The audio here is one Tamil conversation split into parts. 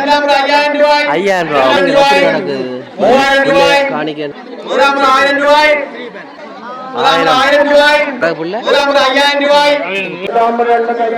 5000 ரூபாய் எனக்கு 3000 ரூபாய் காணிக்க 1000 ரூபாய் 1000 ரூபாய் புள்ள 5000 ரூபாய் 5000 ரூபாய்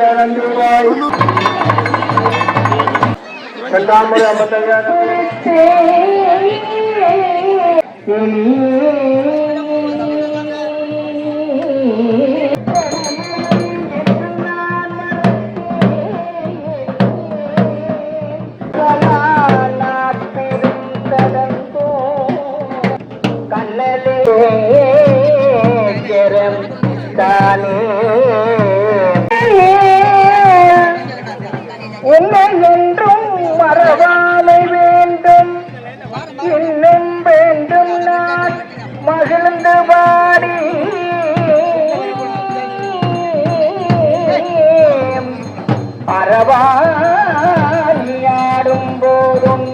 என்றும் மறவாமை வேண்டும் இன்னும் வேண்டும் நான் மகிழ்ந்து பாடி அறவாடும் போதும்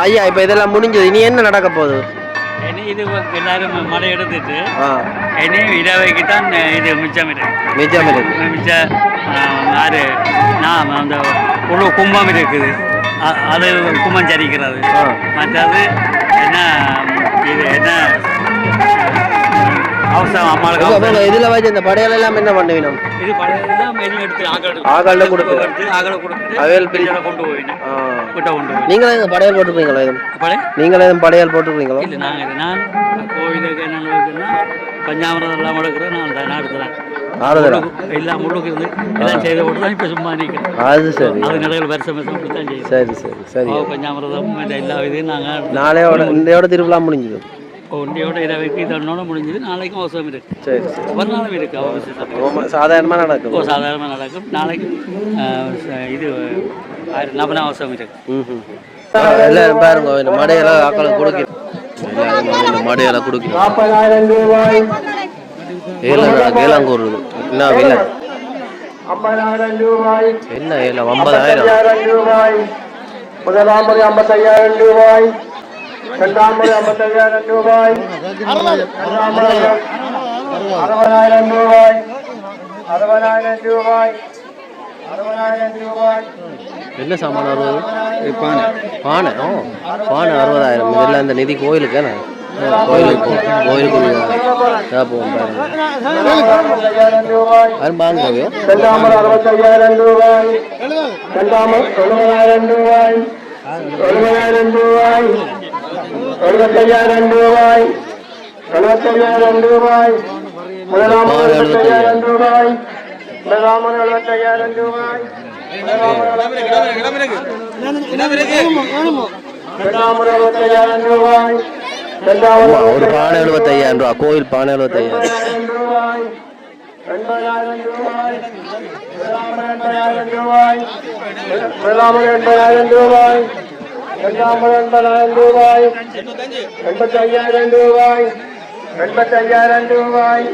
ஐயா இப்போ இதெல்லாம் முடிஞ்சது, இனி என்ன நடக்க போகுது? இது எல்லாரும் மழை எடுத்துட்டு இனியும் இரவைக்கு தான் இது மிச்சம் மிச்சம் ஆறு நான் அந்த குழு கும்பம் இருக்குது, அது கும்பம் சரிக்கிறது. மற்றது என்ன இது என்ன அவசரம் அம்மாளுக்கு அப்ப அவசரம். இதுல வச்சு இந்த படையல் எல்லாம் என்ன பண்ணுவீங்க? இது பழையெல்லாம் மெனு எடுத்து ஆகல்ல கொடுத்து ஆகலை கொடுத்துட்டு அவையல் பிரிஞ்சோட கொண்டு போயினேன் கிட்ட கொண்டு போய். நீங்களும் இந்த படையல் போட்டுருப்பீங்களா? இது பழைய நீங்களும் எதுவும் படையல் போட்டுருப்பீங்களா? இல்லை நான் கோவிலுக்கு என்ன வைக்கிறேன்னா பஞ்சாமிரதம் எல்லாம் முடக்கிறேன் நான் நடத்துகிறேன். ஆறுதலா எல்லாம் முழுக்க இருந்து எல்லாம் செய்த போட்டு தான் இப்போ சும்மா நிற்கிறேன். அது சரி. அது நிலையில் வருஷம் அப்படி தான் செய்யும். சரி சரி சரி. பஞ்சாமிரதம் எல்லா இதையும் நாங்கள் நாளையோட இந்தியோட திருவிழா முடிஞ்சது. ஒன்றையோட இரவைக்கு தன்னோட முடிஞ்சது. நாளைக்கும் அவசரம் இருக்கு. சரி சரி. ஒரு நாளும் இருக்கு அவசியம். சாதாரணமாக நடக்கும். சாதாரணமாக நடக்கும். நாளைக்கு இது நபன அவசரம் இருக்கு. எல்லாரும் பாருங்க இந்த மடையெல்லாம் ஆக்களுக்கு கொடுக்கணும். இந்த மடையெல்லாம் கொடுக்கணும். 40,000 ரூபாய். ஏழாங்கூர் என்ன விலை? 50,000 ரூபாய். என்ன ஏழை 50,000 ரூபாய். முதலாம் முறை 55,000 ரூபாய். இரண்டாம் முறை 55,000 ரூபாய். 60,000 ரூபாய். 60,000 ரூபாய். 60,000 ரூபாய். என்ன சாமான் வருவது? பானை. பானை. ஓ பானை 60,000. இதெல்லாம் இந்த நிதி கோயிலுக்கு கோயிலுக்கு போகும் பாருங்க. வாங்குறவையோ 65,000 ரூபாய். 70,000 ரூபாய். 70,000 ரூபாய். 75,000 ரூபாய். 75,000 ரூபாய். முதலாம் 75,000 ரூபாய். முதலாம் 75,000 ரூபாய். ஒரு பானை 75,000 ரூபா. கோயில் பானை 75,000 ரூபாய். 80,000 ரூபாய். 80,000 ரூபாய். 80,000 ரூபாய். 80,000 ரூபாய். 85,000 ரூபாய். 85,000 ரூபாய்.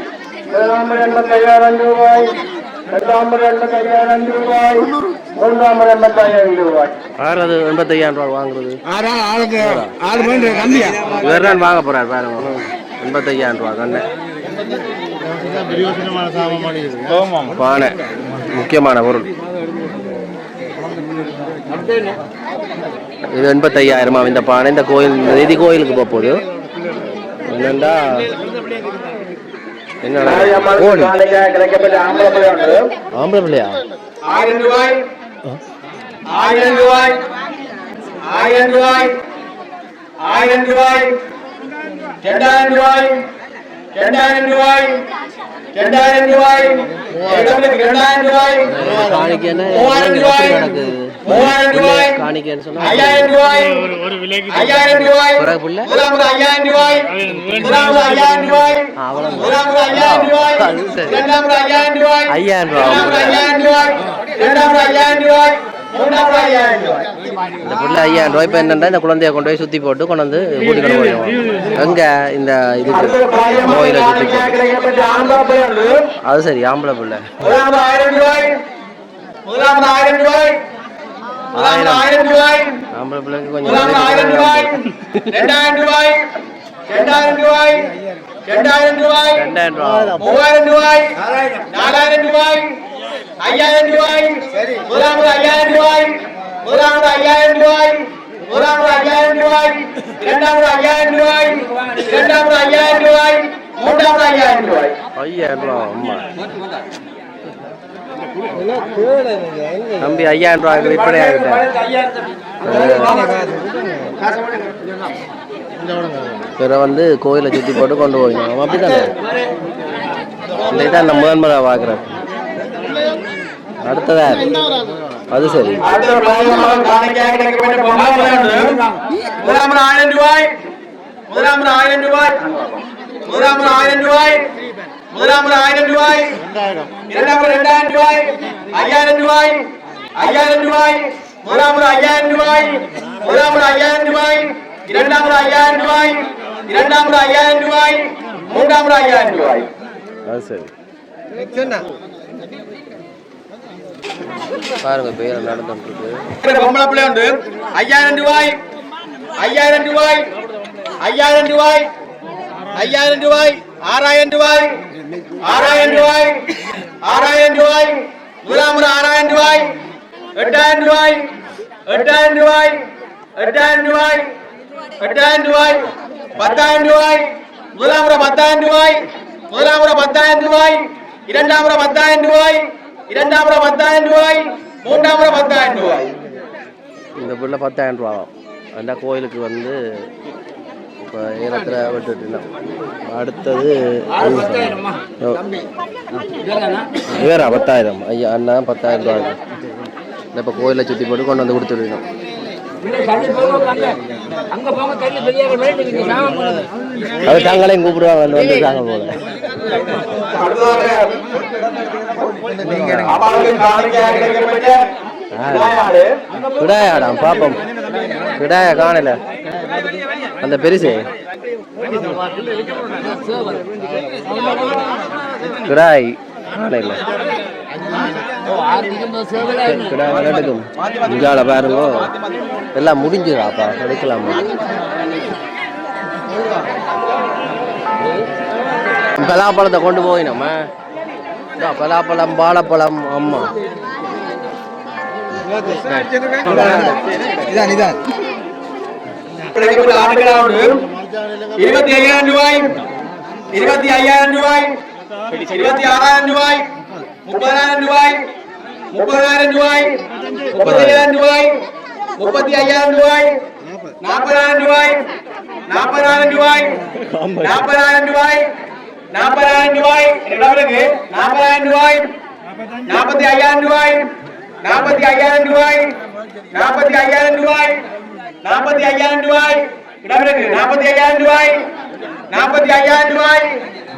85,000 ரூபாய். 85,000 ரூபாய். 85,000 ரூபாய். யார் அது 85,000 ரூபா வாங்குறது? கம்மியா இவர் தான் வாங்க போறாரு பாருங்க. 85,000 ரூபா கண்ணு பானை முக்கியமான பொருள். இது 85,000 இந்த பானை. இந்த கோயில் நிதி கோயிலுக்கு போகுது. என்னண்டா என்னடா கோழி ஆம்பளை பிள்ளையா? 1000 ரூபாய். 1000 ரூபாய். 1000 ரூபாய். 1000 ரூபாய். 2000 ரூபாய். 2000 ரூபாய். 2000 ரூபாய். 2000 ரூபாய். காணிக்கு என்ன 3000 ரூபாய். 3000 ரூபாய். காணிக்கன்னு சொன்னா 5000 ரூபாய். ஒரு விலைக்கு 5000 ரூபாய். பிறகு புள்ள 5000 ரூபாய். 5000 ரூபாய். அவ்வளோ 5000 ரூபாய். 5000 ரூபாய். 5,000 ரூபா 5000 ரூபாய். 5000 ரூபாய். 5000 ரூபாய். இந்த புள்ள 5,000 ரூபாய். இப்போ என்னன்னா இந்த குழந்தைய கொண்டு போய் சுற்றி போட்டு கொண்டு வந்து கூட்டிகிட்டு போயிடுவோம். எங்கே இந்த இதுக்கு கோயிலை சுற்றி போட்டு. அது சரி ஆம்பளை பிள்ளை. 1000 ரூபாய். 1000 ரூபாய். 1000 ரூபாய். ஆம்பளை பிள்ளைக்கு கொஞ்சம் 1000 ரூபாய். 2000 ரூபாய். 2000 ரூபாய். 2000 ரூபாய். 2,000 ரூபா 3000 ரூபாய். 4000 ரூபாய். 5000 ரூபாய். 5000 ரூபாய். 5000 ரூபாய். 5000 ரூபாய். 5000 ரூபாய். 5000 ரூபாய். 5000 ரூபாய். 5,000 ரூபா அம்மா தம்பி 5,000 ரூபா விற்பனை ஆகிட்டேன். பிற வந்து கோயிலை சுற்றி போட்டு கொண்டு போயிடும். அப்படித்தானே இதான் நம்ம முதன்முறை பார்க்குறேன். அடுத்ததா அது சரி 1000 ரூபாய். 1000 ரூபாய். 1000 ரூபாய். 1000 ரூபாய். 2000 ரூபாய். 5000 ரூபாய். 5000 ரூபாய். 5000 ரூபாய். 5000 ரூபாய். 5000 ரூபாய். 5000 ரூபாய். 5000 ரூபாய். அது சரி பாருங்க பேர நடந்துட்டு பொம்பளை பிள்ளை உண்டு. 5000 ரூபாய். 5000 ரூபாய். 5000 ரூபாய். 5000 ரூபாய். 6000 ரூபாய். 6000 ரூபாய். 6000 ரூபாய். 6000 ரூபாய். 8000 ரூபாய். 8000 ரூபாய். 8000 ரூபாய். 8000 ரூபாய். 10,000 ரூபாய். 10,000 ரூபாய். முதலாம் முறை 10,000 ரூபாய், இரண்டாம் முறை 10,000 ரூபாய், இரண்டாம் முறை 10,000 ரூபாய், மூன்றாம் முறை 10,000 ரூபாய். இந்த பிள்ளை 10,000 ரூபா அந்த கோயிலுக்கு வந்து இப்போ ஏலத்தில் விட்டுட்டு அடுத்தது வேறா 10,000 ஐயா அண்ணா 10,000 ரூபா இல்லை இப்போ கோயிலை சுற்றி போட்டு கொண்டு வந்து கொடுத்துருக்கணும். அது தாங்களையும் கூப்பிடுவாங்க வந்து வந்து தாங்க போல விடாயாடாம் பாப்போம் விடாயா காணல அந்த பெருசு விடாய் காணல கிடாக்கும் இங்கால பாருங்க எல்லாம் முடிஞ்சுதாப்பா எடுக்கலாமா பலாப்பழத்தை கொண்டு போய் நம்ம பலாப்பழம் வாழைப்பழம் அம்மா 25,000 ரூபாய், 25,000 ரூபாய், 26,000 ரூபாய், 30,000 ரூபாய், 30,000 ரூபாய், 35,000 ரூபாய், 35,000 ரூபாய், 40,000 ரூபாய், 40,000 ரூபாய், 40,000 ரூபாய், 40,000 ரூபாய், 40,000 ரூபாய், 45,000 ரூபாய், 45,000 ரூபாய், 45,000 ரூபாய், 45,000 ரூபாய், 45,000 ரூபாய், 45,000 ரூபாய்,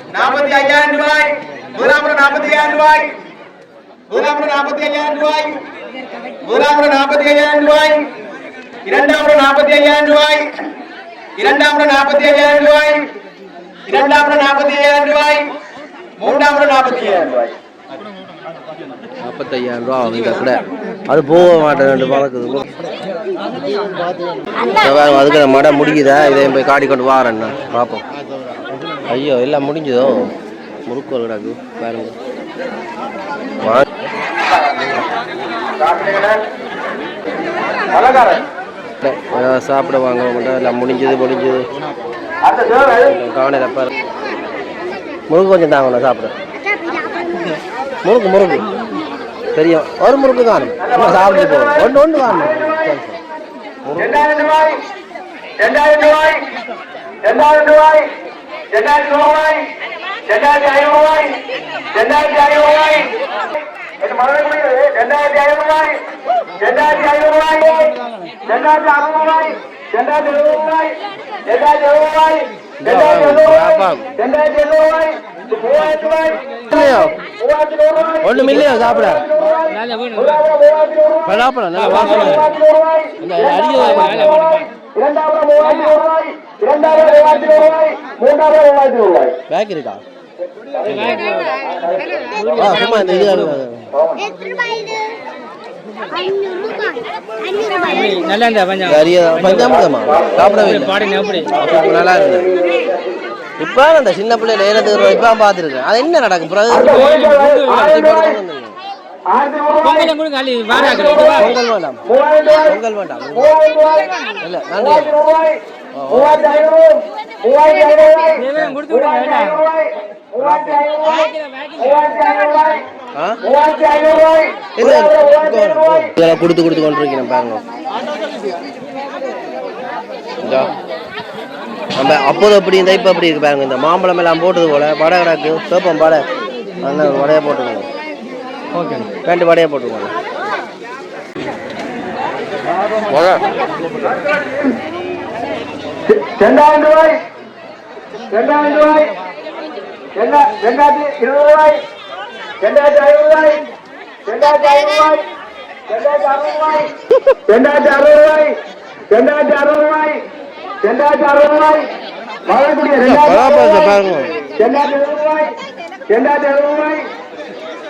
45,000 ரூபாய், முதலாம் 45,000 ரூபாய், முதலாம் 45,000 ரூபாய், முதலாம் 45,000 ரூபாய், இரண்டாம் 45,000 ரூபாய், இரண்டாம் 45,000 ரூபாய், இரண்டாம் 45,000 ரூபாய், மூன்றாம் 45,000 ரூபாய். 45,000 ரூபா அவங்க கூட அது போக மாட்டேன் 2 பழக்குது அதுக்கு மடை முடிக்குதா இதையும் போய் காடி கொண்டு வாரேன்னா பார்ப்போம். ஐயோ எல்லாம் முடிஞ்சதோ முறுக்கு கிடாக்கு பாருங்க சாப்பிட வாங்க மாட்டோம் எல்லாம் முடிஞ்சது காணையில் பாரு முறுக்கு கொஞ்சம் தாங்கண்ணா சாப்பிட முறுக்கு தெரியும் ஒரு முறுக்கு காணும் சாப்பிட்டு போகும் ஒன்று காணும் 2,000 ரூபாய், 2,000 ரூபாய், 2,000 ரூபாய், 2,000 ரூபாய், 2,500 ரூபாய், 2,500 ரூபாய், 2,500 ரூபாய், 2,500 ரூபாய், 2,600 ரூபாய், 2,700 ரூபாய், 2,700 ரூபாய், 2,700 ரூபாய், 3,000 ரூபாய், ஒன்றும் இல்லையா சாப்பிட பலாப்பழம் நல்லா வாசனை பேக் இருக்கா சும்மா இந்த இது பஞ்சாமிரதமா சாப்பிடவே நல்லா இருக்கு. இப்போ அந்த சின்ன பிள்ளைல ஏலத்துக்கு இப்போ பார்த்துருக்கேன் அது என்ன நடக்கும் பொங்கல் வேண்டாம் பொங்கல் வேண்டாம் இல்லை நன்றி கொடுத்து கொண்டிருக்கிறேன் பாருங்க. நம்ம அப்போது அப்படி இந்த இப்போ அப்படி இருக்கு பாருங்க. இந்த மாம்பழம் எல்லாம் போட்டது போல வடை கிடக்கு சேப்பம் வடை அதனால் வடையை போட்டுக்கோங்க. ஓகே 2 வடையை போட்டுக்கோங்க. 2,000 ரூபாய், 2,000 ரூபாய், 2,020 ரூபாய், 2,500 ரூபாய், 2,500 ரூபாய், 2,600 ரூபாய், 2,600 ரூபாய், 2,600 ரூபாய், 2,600 ரூபாய், வாழக்கூடிய 2,700 ரூபாய், 2,700 ரூபாய், 2,700 ரூபாய்,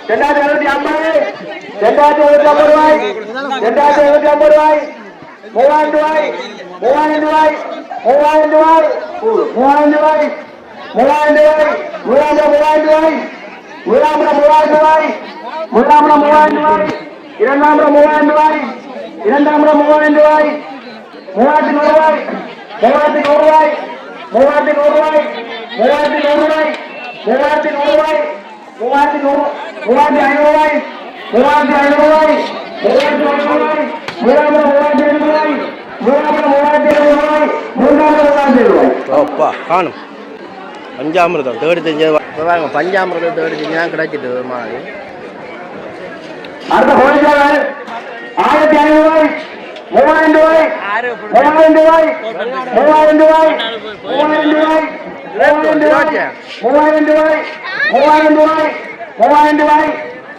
2,750, 2,750 ரூபாய், 2,750 ரூபாய், 3,000 ரூபாய், 3,000 ரூபாய், 3,000 ரூபாய், 3,000 ரூபாய், 3,000 ரூபாய், 3,000 ரூபாய், 3,000 ரூபாய், 3,000 ரூபாய், 2,000 ரூபாய், 2,000 ரூபாய், 3,100 ரூபாய், 3,100 ரூபாய், 3,100 ரூபாய், 3,100 ரூபாய், 3,100 ரூபாய், 3100 ரூபாய் 3500 ரூபாய் 3500 ரூபாய் 3500 ரூபாய் 3500 ரூபாய் 3500 ரூபாய் 3000 ரூபாய் அப்பா காணும் பஞ்சாமிரதம் தேடி தெரிஞ்சது பஞ்சாமிரதம் தேடி தெரிஞ்சா கிடைச்சிட்டு ஒரு மாதிரி அடுத்த கோழிச்சாளர் 1500 ரூபாய் 3000 ரூபாய் 3000 ரூபாய் 3000 ரூபாய் 3000 ரூபாய் 3000 ரூபாய் 3000 ரூபாய் 3000 ரூபாய் 3000 ரூபாய்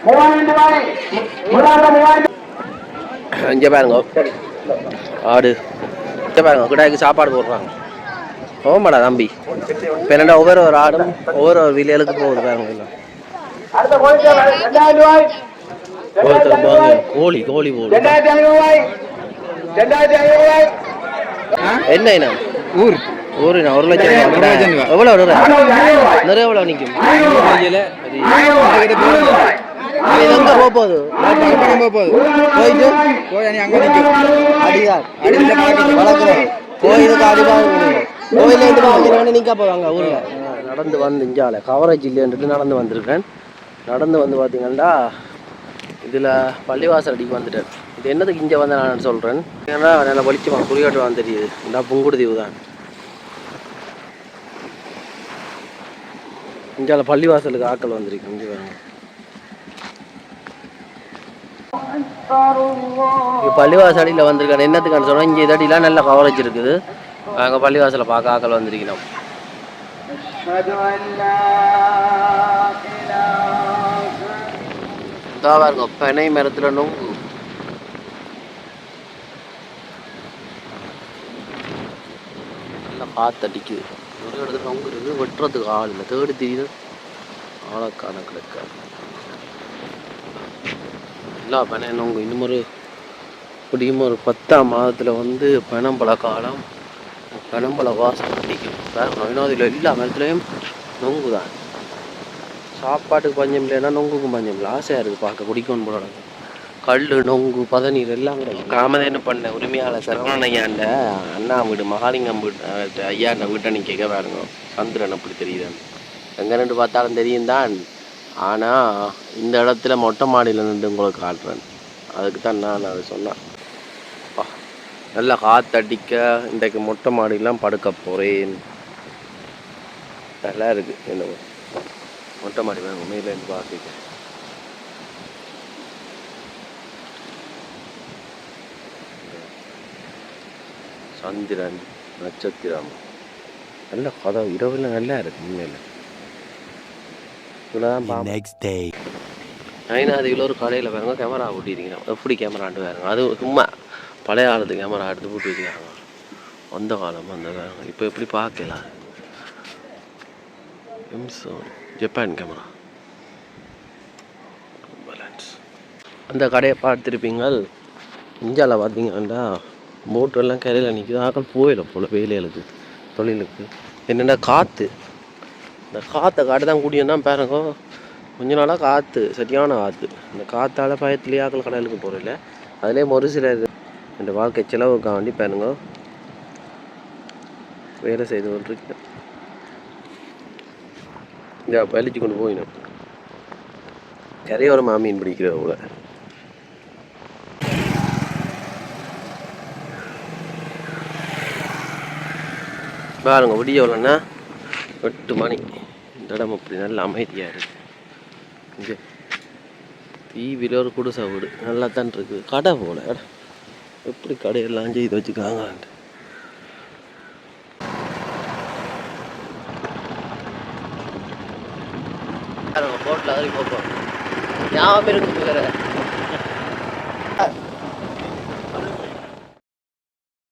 3000 ரூபாய் 3000 இங்கே பாருங்க ஆடு இங்கே பாருங்க கிடாய்க்கு சாப்பாடு போடுறாங்க போமாடா தம்பி இப்போ என்னடா ஒவ்வொரு ஆடும் ஒவ்வொரு விலைகளுக்கு போகுது பாருங்க எல்லாம் அடுத்த கோழிச்சாளர் 2000 ரூபாய் கோழி கோழி போடு 2500 ரூபாய் 2500 ரூபாய் என்ன இனம் ஊர் ஊருண்ணா 1 லட்சம் ரூபா எவ்வளோ நிறைய எவ்வளோ நிற்கும் இது எங்கே போக போகுது போயிட்டு அடிதான் வளர்க்குறோம் கோயிலுக்கு அடிதான் கோயிலேருந்து வாங்கினோடனே நிற்க போவாங்க ஊரில் நடந்து வந்து இஞ்சால கவரேஜ் இல்லைன்றது நடந்து வந்திருக்கேன் நடந்து வந்து பார்த்தீங்கன்னா இதில் பள்ளிவாசல் அடிக்கு வந்துட்டேன் இது என்னதுக்கு இங்கே வந்து நான் சொல்கிறேன் ஏன்னா நல்லா வலிச்சுவான் குறியாட்டுவான் தெரியுது இந்த புங்குடுதீவு தான் இங்கே பள்ளிவாசலுக்கு ஆக்கள் வந்திருக்கு இங்கே பாருங்க இங்கே பள்ளிவாசல் அடியில் வந்திருக்கேன் என்னத்துக்கான்னு சொன்னால் இங்கே இதடிலாம் நல்ல கவரேஜ் இருக்குது அங்கே பள்ளிவாசலை பார்க்க ஆக்கள் வந்திருக்கணும் பாருங்க பனை மரத்துல நொங்கு நல்லா காத்தடிக்குது ஒரு இடத்துல நொங்கு இருக்குது வெட்டுறதுக்கு ஆள் இல்லை தேடி தெரியுது ஆளக்கான கிடக்க எல்லா பனை நொங்கு இன்னும் இப்படியும் ஒரு 10ஆம் மாதத்தில் வந்து பனம்பழ காலம் பனம்பழ வாசம் அடிக்கும் பாருங்க இதில் எல்லா மரத்துலேயும் நொங்கு தான் சாப்பாட்டுக்கு பஞ்சம் இல்லைன்னா நொங்குக்கும் பஞ்சம் இல்லை ஆசையாக இருக்குது பார்க்க குடிக்கணும் போல கல் நொங்கு பதநீர் எல்லாம் கிடைக்கும் காமதே என்ன பண்ணேன் உரிமையாளர் சரவணன் ஐயாண்ட அண்ணா வீடு மகாலிங்கம் வீட்டு ஐயாண்ட வீட்டை நீ கேட்க பாருங்க சந்திரன் அப்படி தெரியுது எங்கே நின்று பார்த்தாலும் தெரியும் தான் ஆனால் இந்த இடத்துல மொட்டை மாடியில் நின்று உங்களுக்கு காட்டுறேன் அதுக்கு தான் நான் அதை சொன்னேன் நல்லா காற்றடிக்க இன்றைக்கு மொட்டை மாடியெல்லாம் படுக்க போகிறேன் நல்லா இருக்குது என்ன மொட்டை மாடி வேணும் மேலேருந்து பார்த்துக்க சந்திரன் நட்சத்திரம் நல்ல கதை இரவில் நல்லா இருக்கு உண்மையில் நைனாதியில் ஒரு கடையில் பாருங்க கேமரா ஓட்டிருக்கீங்க எப்படி கேமராண்டு பாருங்க அது சும்மா பழைய காலத்து கேமரா எடுத்து போட்டு வைக்கிறாங்க அந்த காலம் அந்த பாருங்க இப்போ எப்படி பார்க்கலாம் ஜப்பான் கேமரா அந்த கடையை பார்த்துருப்பீங்கள் இந்தியாவில் பார்த்தீங்கன்னா போட்டெல்லாம் கரையில் நிற்கிது ஆக்கள் போயிடும் போல் வேலைகளுக்கு தொழிலுக்கு என்னென்னா காற்று இந்த காற்றை காட்டு தான் கூடியன்னா பாருங்க கொஞ்ச நாளாக காற்று சரியான காற்று இந்த காற்றால் பயத்துலேயே ஆக்கள் கடலுக்கு போகிறதில்ல அதிலே ஒரு சில இந்த வாழ்க்கை செலவுக்காக வேண்டி பாருங்க வேலை செய்து கொண்டிருக்கேன் இந்த பழிச்சு கொண்டு போயிடும் கரையோரமாக மீன் பிடிக்கிற போல பாருங்க விடிய எவ்வளோன்னா 8 மணி இந்த இடம் அப்படி நல்ல அமைதியாக இருக்குது இங்கே டிவியில் ஒரு குடிசை வீடு நல்லா தான் இருக்குது கடை போல எப்படி கடையெல்லாம் செய்து வச்சுக்காங்கன்ட்டு போட்டில் அதில் போப்போம் ஞாபகம் இருக்குது வேறு